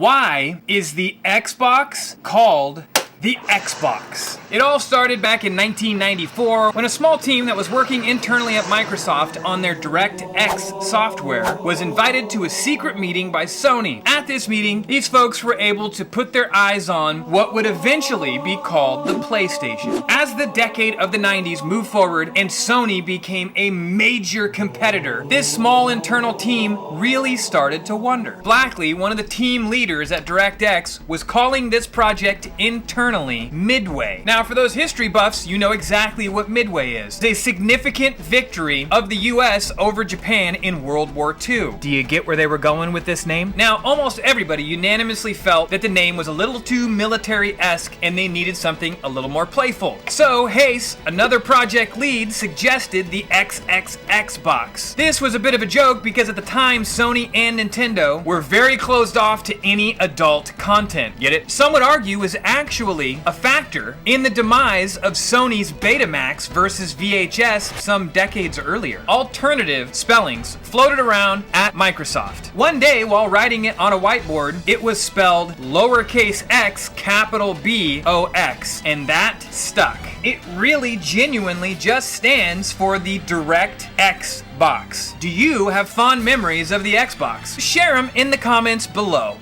Why is the Xbox called the Xbox? It all started back in 1994 when a small team that was working internally at Microsoft on their DirectX software was invited to a secret meeting by Sony. At this meeting, these folks were able to put their eyes on what would eventually be called the PlayStation. As the decade of the 90s moved forward and Sony became a major competitor, this small internal team really started to wonder. Blackley, one of the team leaders at DirectX, was calling this project internally Midway. Now, for those history buffs, you know exactly what Midway is. It's a significant victory of the US over Japan in World War II. Do you get where they were going with this name? Now, almost everybody unanimously felt that the name was a little too military-esque and they needed something a little more playful. So, Hayes, another project lead, suggested the XXX-box. This was a bit of a joke because at the time, Sony and Nintendo were very closed off to any adult content. Yet it, some would argue, was actually a factor in the demise of Sony's Betamax versus VHS some decades earlier. Alternative spellings floated around at Microsoft. One day, while writing it on a whiteboard, it was spelled lowercase x, capital B-O-X, and that stuck. It really genuinely just stands for the DirectX box. Do you have fond memories of the Xbox? Share them in the comments below.